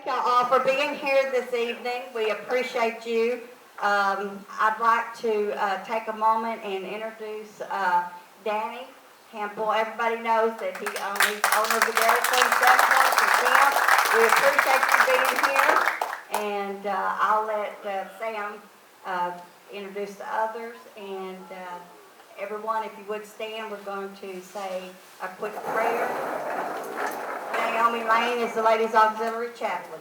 y'all all for being here this evening. We appreciate you. I'd like to take a moment and introduce Danny Campbell. Everybody knows that he's owner of the Dairy Queen Steakhouse and Camp. We appreciate you being here, and I'll let Sam introduce the others. And everyone, if you would stand, we're going to say a quick prayer. Naomi Lane is the Ladies Auxiliary Chaplain.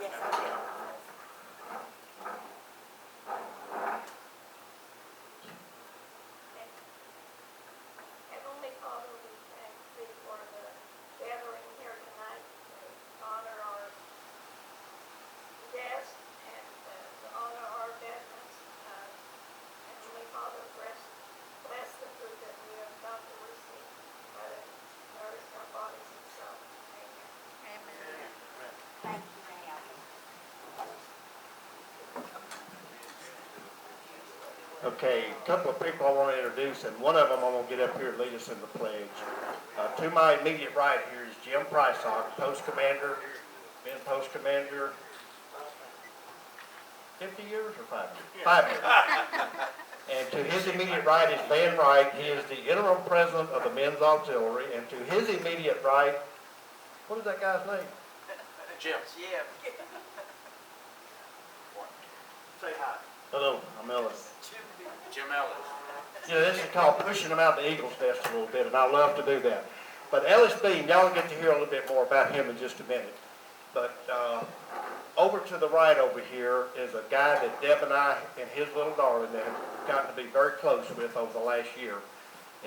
Yes, I will. Heavenly Father, we thank thee for the gathering here tonight to honor our guests and to honor our veterans. Heavenly Father, bless the food that we have about to receive, that it nourish our bodies and souls. Amen. Amen. Thank you, Naomi. Okay, a couple of people I want to introduce, and one of them I'm going to get up here and lead us in the pledge. To my immediate right here is Jim Prysock, Post Commander, been Post Commander 50 years or 5 years? 5 years. And to his immediate right is Van Wright. He is the interim president of the Men's Auxiliary. And to his immediate right, what is that guy's name? Jim. Say hi. Hello, I'm Ellis. Jim Ellis. You know, this is called pushing them out the Eagles nest a little bit, and I love to do that. But Ellis Bean, y'all will get to hear a little bit more about him in just a minute. But over to the right over here is a guy that Deb and I and his little darling have gotten to be very close with over the last year.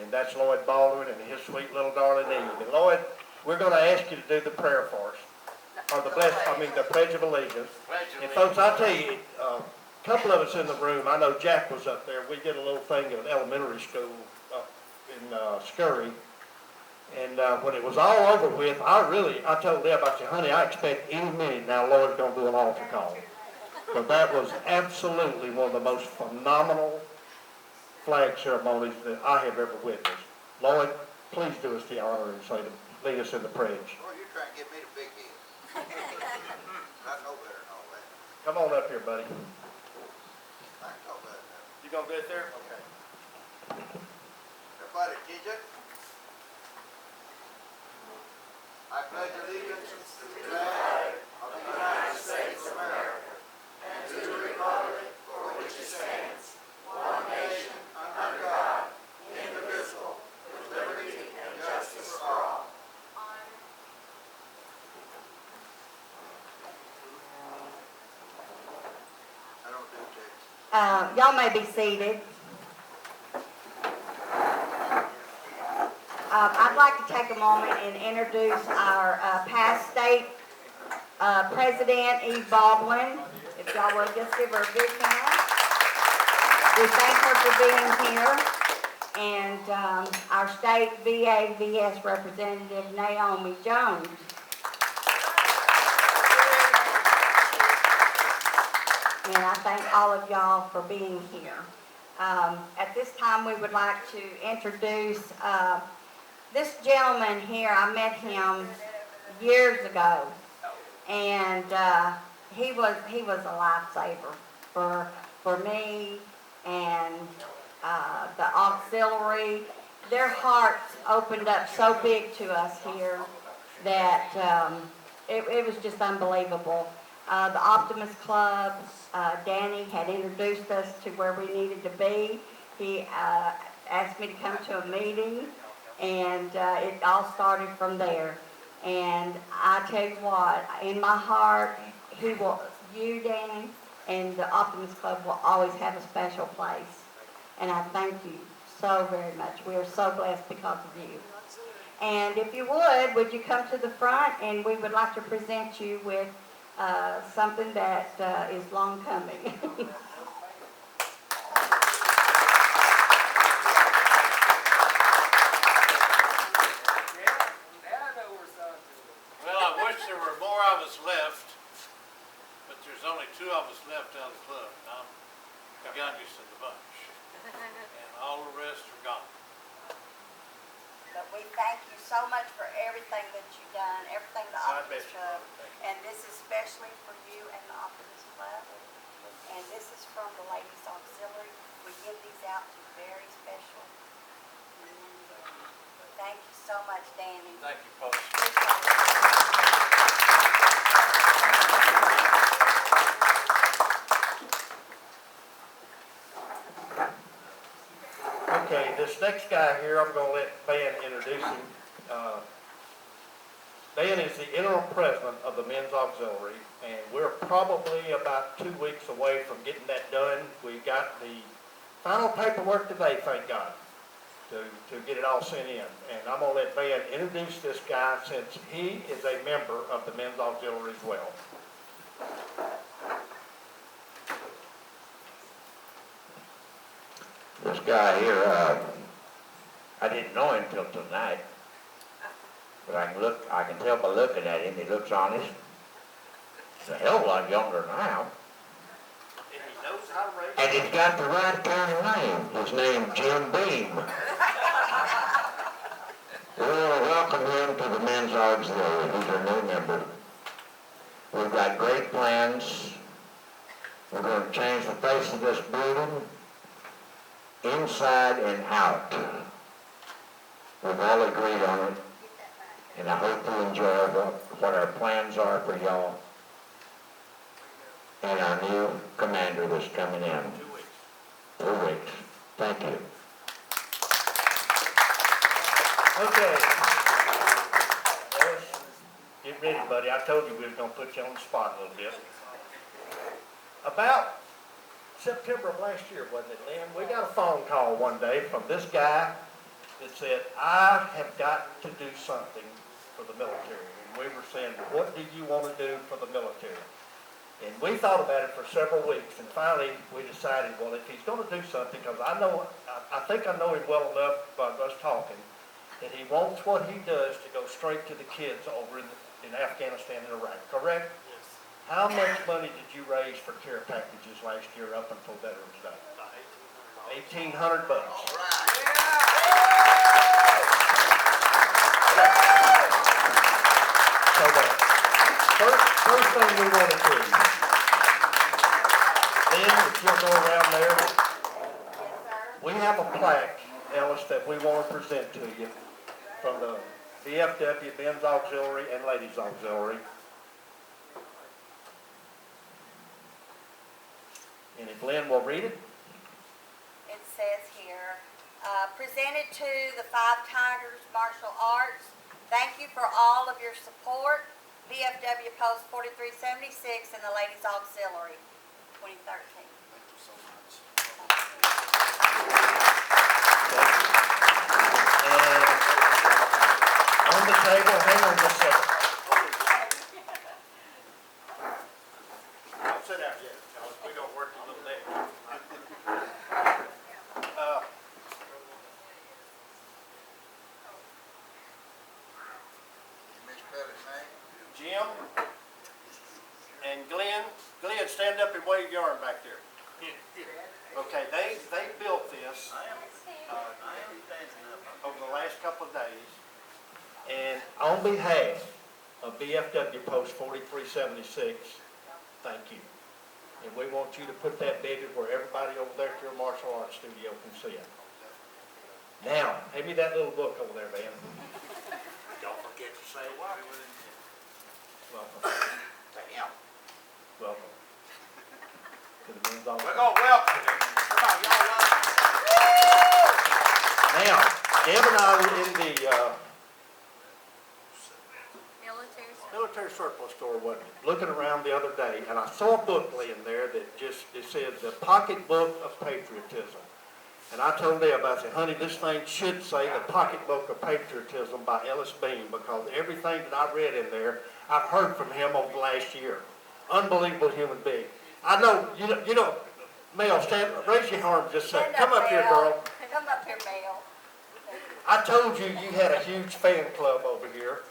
And that's Lloyd Baldwin and his sweet little darling Eve. And Lloyd, we're going to ask you to do the prayer for us. Or the Pledge of Allegiance. And folks, I'll tell you, a couple of us in the room, I know Jack was up there. We did a little thing at elementary school up in Scurry. And when it was all over with, I told Deb, I said, honey, I expect any minute now Lloyd's going to do an altar call. But that was absolutely one of the most phenomenal flag ceremonies that I have ever witnessed. Lloyd, please do us the honor and lead us in the pledge. Oh, you're trying to get me to big head. I know better than all that. Come on up here, buddy. I can talk about that. You gonna get there? Okay. Everybody, did you? I pledge allegiance to the flag of the United States of America and to the republic for which it stands, one nation, under God, indivisible, with liberty and justice for all. I don't do text. Y'all may be seated. I'd like to take a moment and introduce our past state president, Eve Baldwin. If y'all would just give her a big hand. We thank her for being here. And our state VA/VS representative, Naomi Jones. And I thank all of y'all for being here. At this time, we would like to introduce this gentleman here. I met him years ago, and he was a lifesaver for me and the auxiliary. Their hearts opened up so big to us here that it was just unbelievable. The Optimist Club, Danny had introduced us to where we needed to be. He asked me to come to a meeting, and it all started from there. And I tell you what, in my heart, you, Danny, and the Optimist Club will always have a special place. And I thank you so very much. We are so blessed because of you. And if you would you come to the front, and we would like to present you with something that is long coming. Well, I wish there were more of us left, but there's only 2 of us left out of the club. I'm the youngest of the bunch, and all the rest are gone. But we thank you so much for everything that you've done, everything the God Optimist bless you. Club. Thank you. And this is especially for you and the Optimist Club. And this is from the Ladies Auxiliary. We give these out to very special men. Thank you so much, Danny. Thank you, folks. Okay, this next guy here, I'm gonna let Ben introduce him. Ben is the interim president of the Men's Auxiliary, and we're probably about 2 weeks away from getting that done. We got the final paperwork today, thank God, to get it all sent in. And I'm gonna let Ben introduce this guy since he is a member of the Men's Auxiliary as well. This guy here, I didn't know him till tonight, but I can tell by looking at him, he looks honest. He's a hell of a lot younger than I am. And he knows how to raise. And he's got the right kind of name. His name's Jim Beam. We want to welcome him to the Men's Auxiliary. He's our new member. We've got great plans. We're going to change the face of this building, inside and out. We've all agreed on it, and I hope you enjoy what our plans are for y'all and our new commander that's coming in. 2 weeks. 2 weeks. Thank you. Okay. Ellis, get ready, buddy. I told you we was gonna put you on the spot a little bit. About September of last year, wasn't it, Lynn? We got a phone call one day from this guy that said, I have got to do something for the military. And we were saying, what do you want to do for the military? And we thought about it for several weeks, and finally we decided, well, if he's going to do something, because I think I know him well enough by us talking, that he wants what he does to go straight to the kids over in Afghanistan and Iraq, correct? Yes. How much money did you raise for care packages last year up until Veterans Day? About $1,800 bucks. So the first thing we want to do, Lynn, if you'll go around there, Yes, sir. we have a plaque, Ellis, that we want to present to you from the VFW, Men's Auxiliary and Ladies Auxiliary. And if Lynn will read it. It says here, presented to the Five Tigers Martial Arts, thank you for all of your support, VFW Post 4376 and the Ladies Auxiliary, 2013. Thank you so much. And on the table, hang on just a second. Don't sit out yet, fellas. We're gonna work a little bit. Mr. Pettis, name? Jim and Glenn, stand up and wave your arm back there. Okay, they built this over the last couple of days. And on behalf of BFW Post 4376, thank you. And we want you to put that baby where everybody over there at your martial arts studio can see it. Now, hand me that little book over there, man. Don't forget to say what. Welcome. Damn. Welcome. To the Men's Auxiliary. We're gonna welcome him. Come on, y'all welcome. Now, Deb and I were in the military surplus store, wasn't it? Looking around the other day, and I saw a book laying there that just, it says, The Pocketbook of Patriotism. And I told Deb, I said, honey, this thing should say The Pocketbook of Patriotism by Ellis Beam, because everything that I read in there, I've heard from him over the last year. Unbelievable human being. I know, you know, Mel, raise your arm just a second. Come up here, girl. Come up here, Mel. I told you you had a huge fan club over here,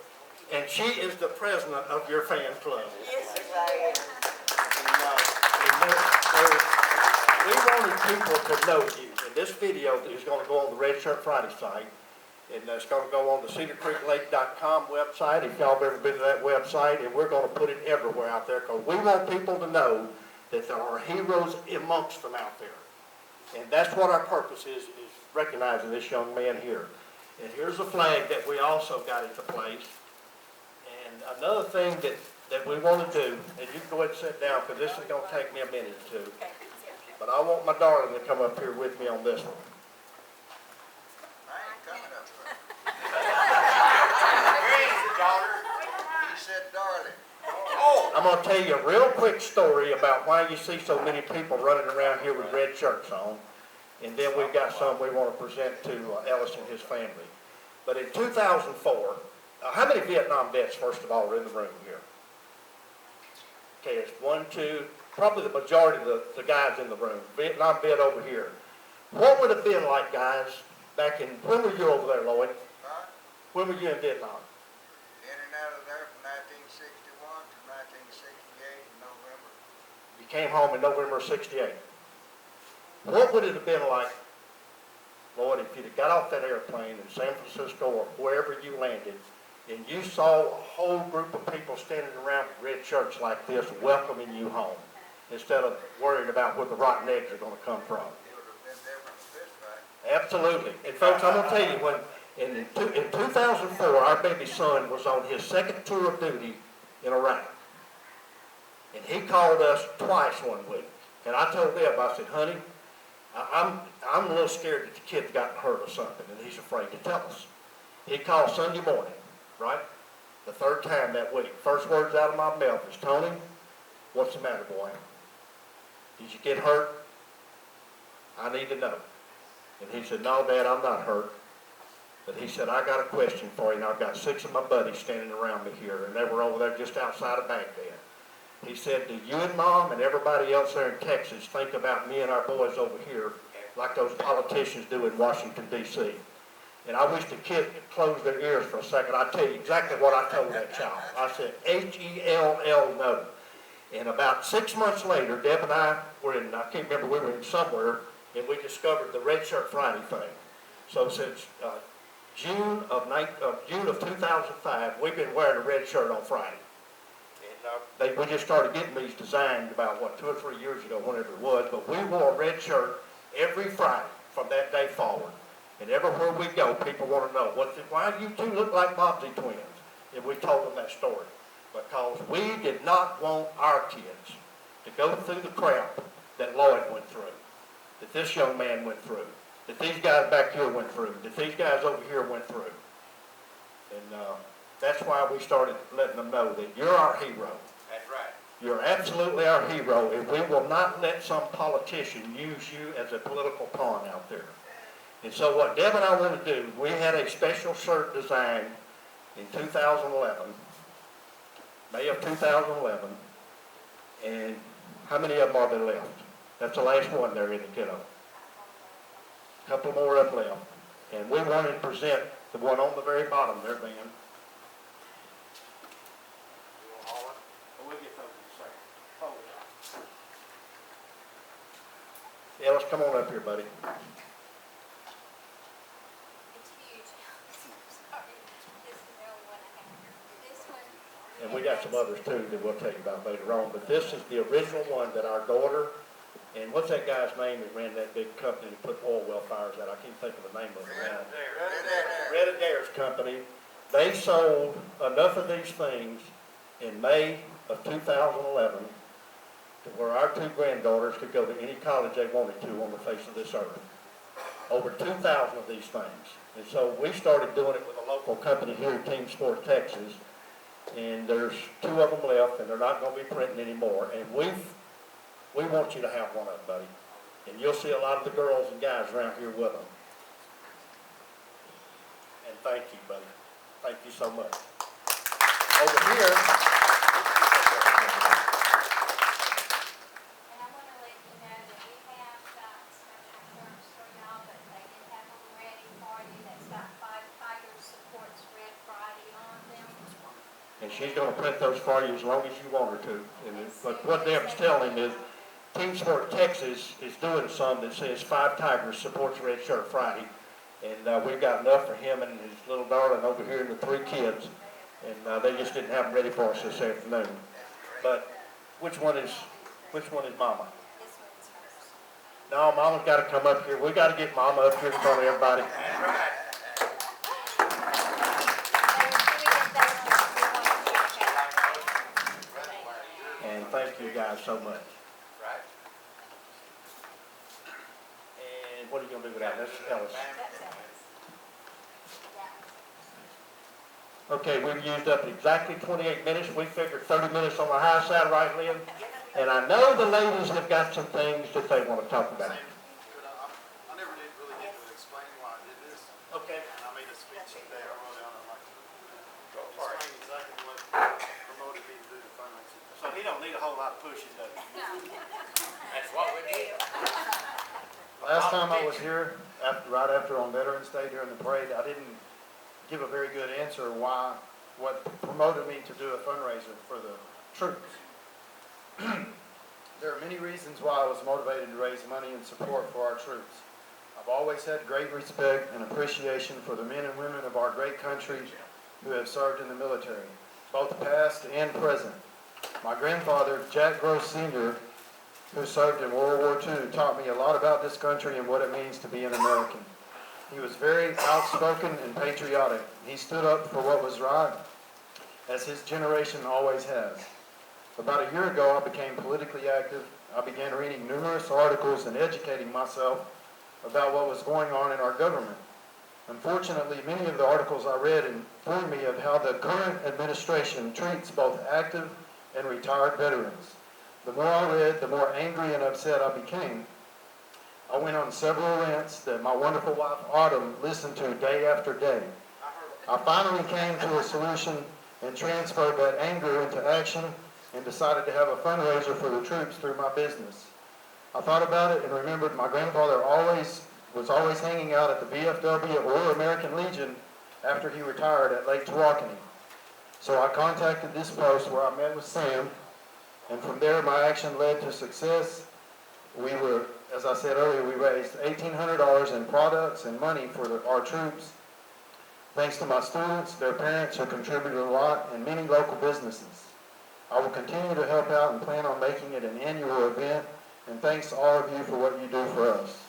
and she is the president of your fan club. Yes, I We wanted people to know you, and this video is going to go on the Red Shirt Friday site, And it's gonna go on the cedarcreeklake.com website, if y'all have ever been to that website, and we're gonna put it everywhere out there, because we want people to know that there are heroes amongst them out there. And that's what our purpose is recognizing this young man here. And here's a flag that we also got into place. And another thing that we want to do, and you can go ahead and sit down, because this is going to take me a minute or two. But I want my darling to come up here with me on this one. I ain't coming up there. Where is it, daughter? He said, darling. Oh, I'm going to tell you a real quick story about why you see so many people running around here with red shirts on. And then we've got some we want to present to Ellis and his family. But in 2004, how many Vietnam vets, first of all, are in the room here? Okay, it's one, two, probably the majority of the guys in the room. Vietnam vet over here. What would it have been like, guys, back in, when were you over there, Lloyd? Huh? When were you in Vietnam? In and out of there from 1961 to 1968 in November. You came home in November of '68. What would it have been like, Lloyd, if you'd have got off that airplane in San Francisco or wherever you landed, and you saw a whole group of people standing around with red shirts like this welcoming you home, instead of worrying about where the rotten eggs are going to come from? It would have been different than this, right? Absolutely. And folks, I'm going to tell you, when in 2004, our baby son was on his second tour of duty in Iraq. And he called us twice one week. And I told Deb, I said, honey, I'm a little scared that the kid's gotten hurt or something, and he's afraid to tell us. He called Sunday morning, right? The third time that week. First words out of my mouth is, Tony, what's the matter, boy? Did you get hurt? I need to know. And he said, no, Dad, I'm not hurt. But he said, I got a question for you, and I've got 6 of my buddies standing around me here, and they were over there just outside of Baghdad. He said, do you and Mom and everybody else there in Texas think about me and our boys over here like those politicians do in Washington, D.C.? And I wish the kid could close their ears for a second. I'll tell you exactly what I told that child. I said, H-E-L-L, no. And about 6 months later, Deb and I were in, I can't remember, we were in somewhere, and we discovered the Red Shirt Friday thing. So since June of 2005, we've been wearing a red shirt on Friday. We just started getting these designed about, 2 or 3 years ago, whenever it was, but we wore a red shirt every Friday from that day forward. And everywhere we go, people want to know, why do you two look like Bobbsey twins? And we told them that story. Because we did not want our kids to go through the crap that Lloyd went through, that this young man went through, that these guys back here went through, that these guys over here went through. And that's why we started letting them know that you're our hero. that's right. You're absolutely our hero, and we will not let some politician use you as a political pawn out there. And so what Deb and I want to do, we had a special shirt designed in 2011, May of 2011, and how many of them are there left? That's the last one there in the kiddo. A couple more up left. And we wanted to present the one on the very bottom there, Ben. We'll get those in a second. Hold it. Ellis, come on up here, buddy. It's huge. Sorry, this is the only one I have. This one. And we got some others too that we'll tell you about later on. But this is the original one that our daughter, and what's that guy's name that ran that big company that put oil well fires out? I can't think of the name of it now. Red Adair's company. They sold enough of these things in May of 2011 to where our 2 granddaughters could go to any college they wanted to on the face of this earth. Over 2,000 of these things. And so we started doing it with a local company here in Team Sports, Texas. And there's 2 of them left, and they're not going to be printing anymore. And we want you to have one of them, buddy. And you'll see a lot of the girls and guys around here with them. And thank you, buddy. Thank you so much. Over here. And I want to let you know that we have got special shirts for y'all, but they did have them ready for you. That's got 5 Tigers Supports Red Friday on them. And she's going to print those for you as long as you want her to. But what Deb's telling is, Team Sport Texas is doing some that says 5 Tigers Supports Red Shirt Friday. And we've got enough for him and his little darling over here and the 3 kids. And they just didn't have them ready for us this afternoon. But which one is Mama? No, Mama's got to come up here. We got to get Mama up here in front of everybody. That's right. And thank you guys so much. Right. And what are you going to do with that? That's Ellis. Okay, we've used up exactly 28 minutes. We figured 30 minutes on the high side, right, Lynn? And I know the ladies have got some things that they want to talk about. I never did really get to explain why I did this, Okay. and I made a speech today, I wrote out, I'd like to Go for it. explain exactly what promoted me to do the fundraising. So he don't need a whole lot of pushing, does he? That's what we need. Last time I was here, right after on Veterans Day during the parade, I didn't give a very good answer what promoted me to do a fundraiser for the troops. There are many reasons why I was motivated to raise money and support for our troops. I've always had great respect and appreciation for the men and women of our great country who have served in the military, both past and present. My grandfather, Jack Gross Sr., who served in World War II, taught me a lot about this country and what it means to be an American. He was very outspoken and patriotic. He stood up for what was right, as his generation always has. About a year ago, I became politically active. I began reading numerous articles and educating myself about what was going on in our government. Unfortunately, many of the articles I read informed me of how the current administration treats both active and retired veterans. The more I read, the more angry and upset I became. I went on several rants that my wonderful wife Autumn listened to day after day. I finally came to a solution and transferred that anger into action and decided to have a fundraiser for the troops through my business. I thought about it and remembered my grandfather was always hanging out at the VFW or American Legion after he retired at Lake Tawakoni. So I contacted this post where I met with Sam, and from there my action led to success. As I said earlier, we raised $1,800 in products and money for our troops, thanks to my students, their parents who contributed a lot, and many local businesses. I will continue to help out and plan on making it an annual event, and thanks to all of you for what you do for us.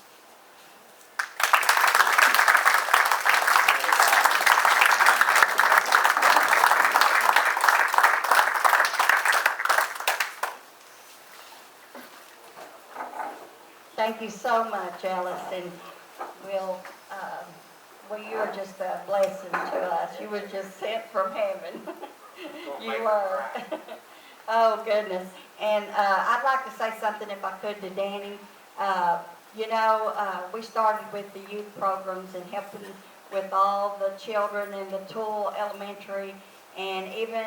Thank you so much, Ellis, and well, you're just a blessing to us. You were just sent from heaven. You were. Oh, goodness. And I'd like to say something, if I could, to Danny. We started with the youth programs and helping with all the children in the Toole Elementary, and even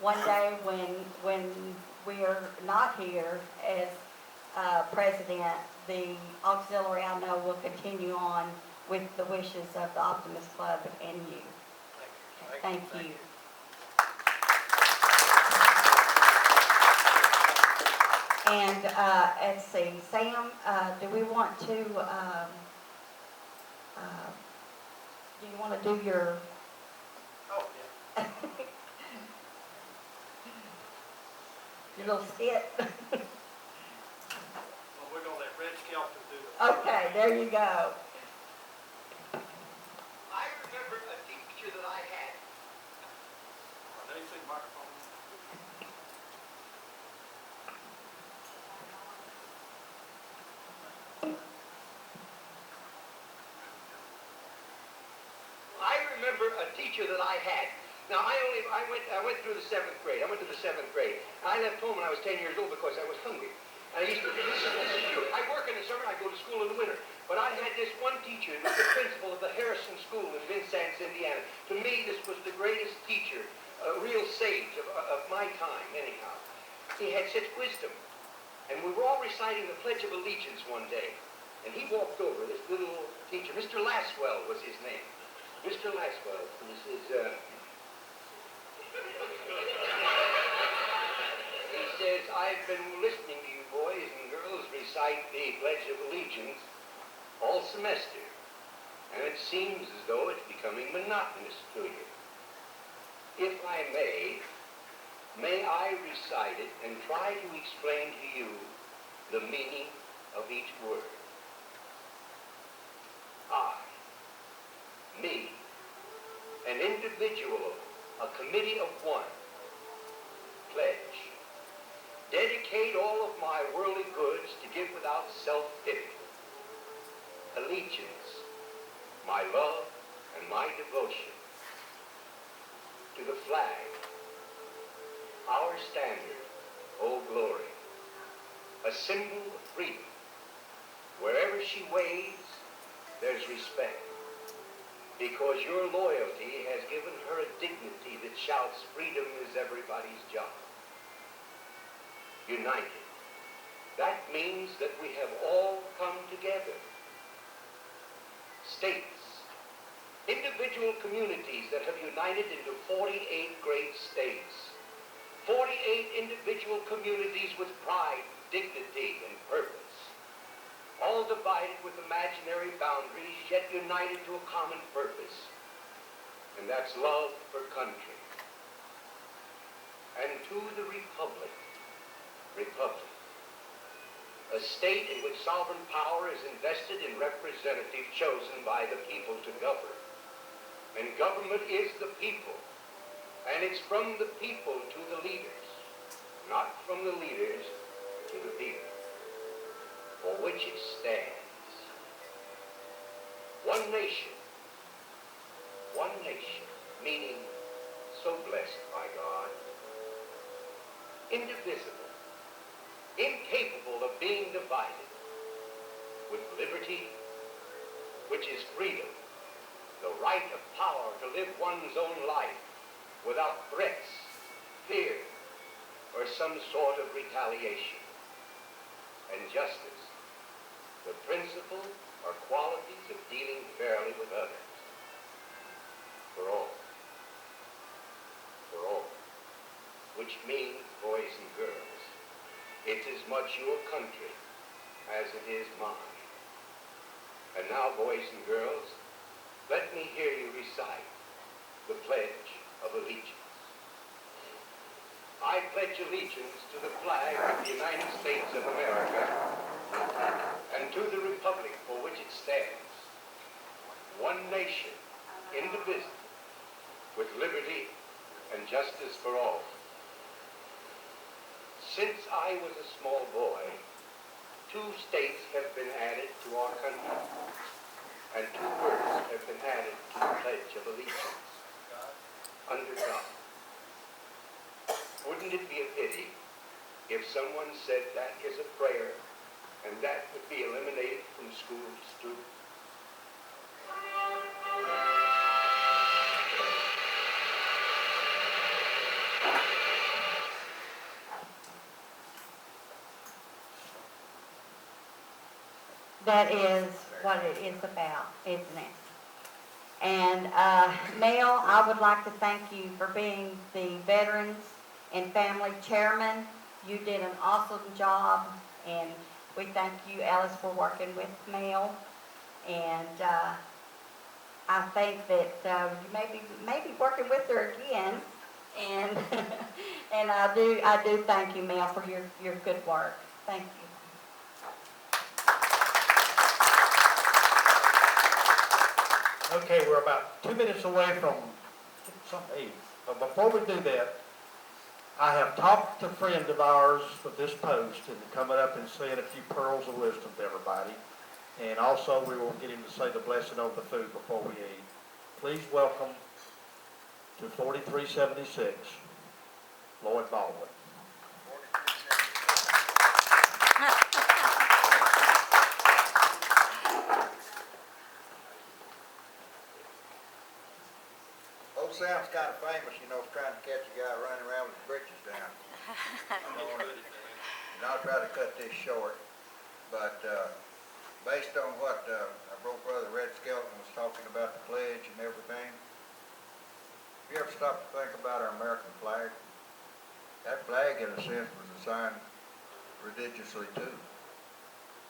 one day when we're not here as president, the auxiliary, I know, will continue on with the wishes of the Optimist Club and you. Thank you. And let's see, Sam, do we want to, do you want to do your? Oh, yeah. Your little skit? Well, we're going to let Red Skelton do it. Okay, there you go. I remember a teacher that I had. They see microphone. I remember a teacher that I had. Now I went through the 7th grade. I went to the 7th grade. I left home when I was 10 years old because I was hungry. I used to, this is true. I work in the summer, I go to school in the winter. But I had this one teacher, who was the principal of the Harrison School in Vincennes, Indiana. To me, this was the greatest teacher, a real sage of my time, anyhow. He had such wisdom. And we were all reciting the Pledge of Allegiance one day. And he walked over, this little teacher, Mr. Laswell was his name. Mr. Laswell, he says, he says, I've been listening to you boys and girls recite the Pledge of Allegiance all semester. and it seems as though it's becoming monotonous to you. If I may I recite it and try to explain to you the meaning of each word. I, me, an individual, a committee of one, pledge, dedicate all of my worldly goods to give without self-pity, allegiance, my love and my devotion to the flag, our standard, Old Glory, a symbol of freedom. Wherever she waves, there's respect, because your loyalty has given her a dignity that shouts freedom is everybody's job. United. That means that we have all come together. States, individual communities that have united into 48 great states. 48 individual communities with pride, dignity, and purpose. All divided with imaginary boundaries, yet united to a common purpose. And that's love for country. And to the republic, a state in which sovereign power is invested in representatives chosen by the people to govern. And government is the people. And it's from the people to the leaders, not from the leaders to the people, for which it stands. One nation, meaning so blessed by God, indivisible, incapable of being divided, with liberty, which is freedom, the right of power to live one's own life without threats, fear, or some sort of retaliation, and justice, the principle or qualities of dealing fairly with others, for all, which means, boys and girls, it's as much your country as it is mine. And now, boys and girls, let me hear you recite the Pledge of Allegiance. I pledge allegiance to the flag of the United States of America and to the republic for which it stands, one nation, indivisible, with liberty and justice for all. Since I was a small boy, 2 states have been added to our country, and 2 words have been added to the Pledge of Allegiance. Under God. Wouldn't it be a pity if someone said that is a prayer and that would be eliminated from school to students? That is what it is about, isn't it? And Mel, I would like to thank you for being the Veterans and Family Chairman. You did an awesome job, and we thank you, Ellis, for working with Mel. And I think that you may be working with her again. And and I do thank you, Mel, for your good work. Thank you. Okay, we're about 2 minutes away from some 8. But before we do that, I have talked to a friend of ours for this post and coming up and saying a few pearls of wisdom to everybody. And also we will get him to say the blessing over the food before we eat. Please welcome to 4376, Lloyd Baldwin. Old Sam's kind of famous, you know, trying to catch a guy running around with his britches down. And I'll try to cut this short, but based on what our bro brother Red Skelton was talking about, the pledge and everything, if you ever stop to think about our American flag, that flag in a sense was assigned religiously to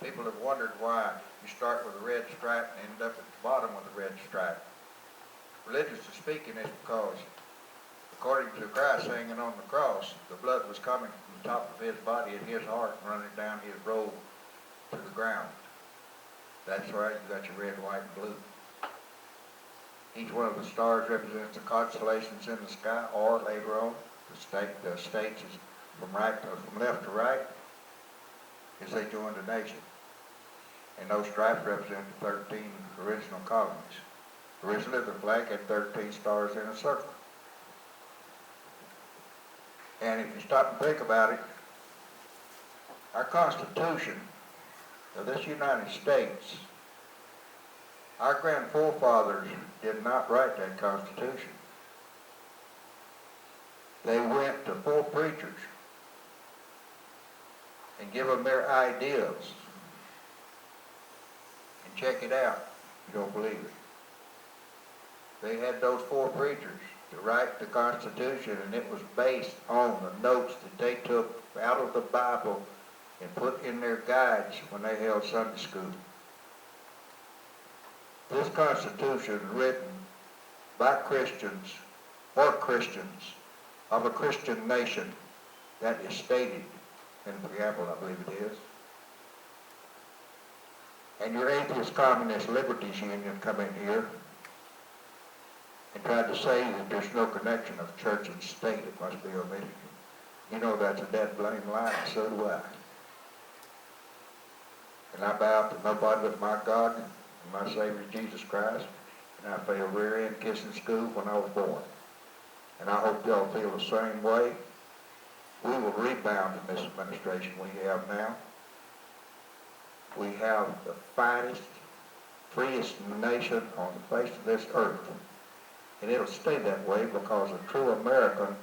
People have wondered why you start with a red stripe and end up at the bottom with a red stripe. Religiously speaking, it's because, according to Christ hanging on the cross, the blood was coming from the top of his body and his heart and running down his robe to the ground. That's right, you got your red, white, and blue. Each one of the stars represents the constellations in the sky, or later on, the states is from left to right, as they joined the nation. And those stripes represent the 13 original colonies. Originally, the flag had 13 stars in a circle. And if you stop and think about it, our Constitution of this United States, our grand forefathers did not write that Constitution. They went to 4 preachers and give them their ideas. And check it out, if you don't believe it. They had those 4 preachers to write the Constitution, and it was based on the notes that they took out of the Bible and put in their guides when they held Sunday school. This Constitution is written by Christians, for Christians, of a Christian nation. That is stated in the preamble, I believe it is. And your atheist communist liberties union come in here and tried to say that there's no connection of church and state, it must be omitted. You know that's a dead blame lie, and so do I. And I bow to nobody but my God and my Savior Jesus Christ, and I failed rear end kissing school when I was born. And I hope y'all feel the same way. We will rebound from this administration we have now. We have the finest, freest nation on the face of this earth. And it'll stay that way because a true American,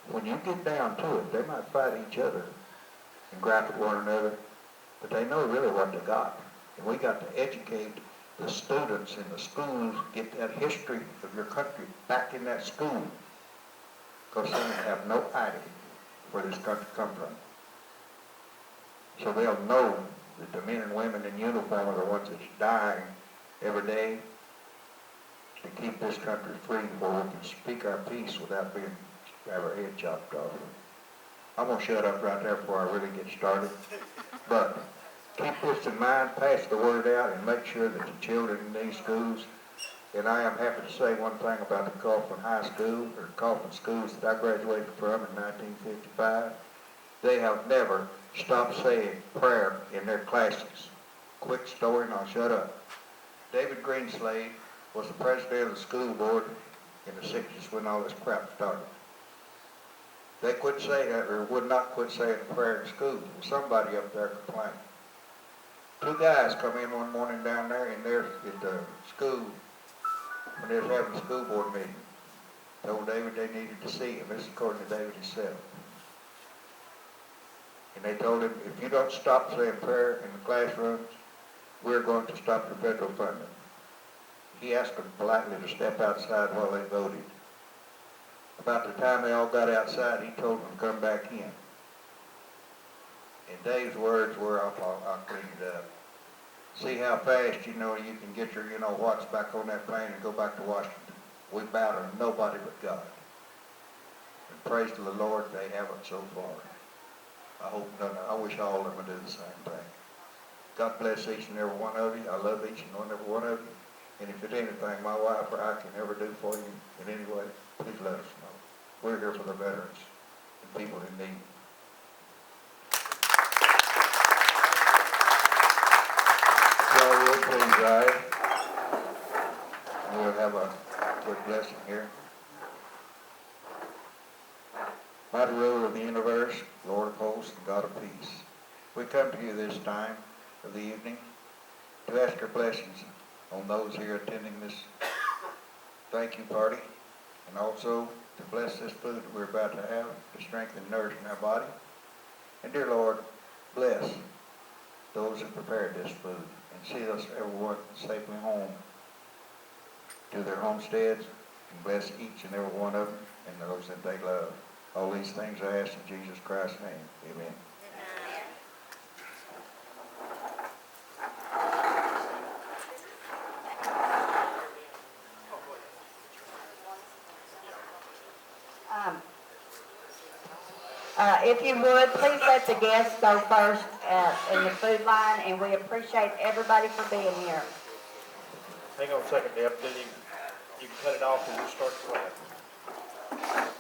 when you get down to it, they might fight each other and gripe at one another, but they know really what they got. And we got to educate the students in the schools, get that history of your country back in that school, because they have no idea where this country come from. So they'll know that the men and women in uniform are the ones that's dying every day to keep this country free where we can speak our peace without have our head chopped off. I'm going to shut up right there before I really get started. But keep this in mind, pass the word out, and make sure that the children in these schools, and I am happy to say one thing about the Coffin High School, or Coffin schools that I graduated from in 1955, they have never stopped saying prayer in their classes. Quick story and I'll shut up. David Greenslade was the president of the school board in the 60s when all this crap started. They quit saying that, or would not quit saying prayer in school. Somebody up there complained. 2 guys come in one morning down there and they're at the school when they was having a school board meeting. Told David they needed to see him. This is according to David himself. And they told him, if you don't stop saying prayer in the classrooms, we're going to stop your federal funding. He asked them politely to step outside while they voted. About the time they all got outside, he told them to come back in. And Dave's words were, I'll clean it up. See how fast you can get your what's back on that plane and go back to Washington. We bow to nobody but God. And praise to the Lord, they haven't so far. I wish all of them would do the same thing. God bless each and every one of you. I love each and every one of you. And if there's anything my wife or I can ever do for you in any way, please let us know. We're here for the veterans and people in need. So we'll please rise. We'll have a quick blessing here. Mighty ruler of the universe, Lord of hosts, and God of peace, we come to you this time of the evening to ask your blessings on those here attending this thank you party, and also to bless this food that we're about to have to strengthen and nourish in our body. And dear Lord, bless those who prepared this food and see us everyone safely home to their homesteads, and bless each and every one of them and those that they love. All these things I ask in Jesus Christ's name. Amen. If you would, please let the guests go first in the food line, and we appreciate everybody for being here. Hang on a second, Deb, then you can cut it off and we'll start the class.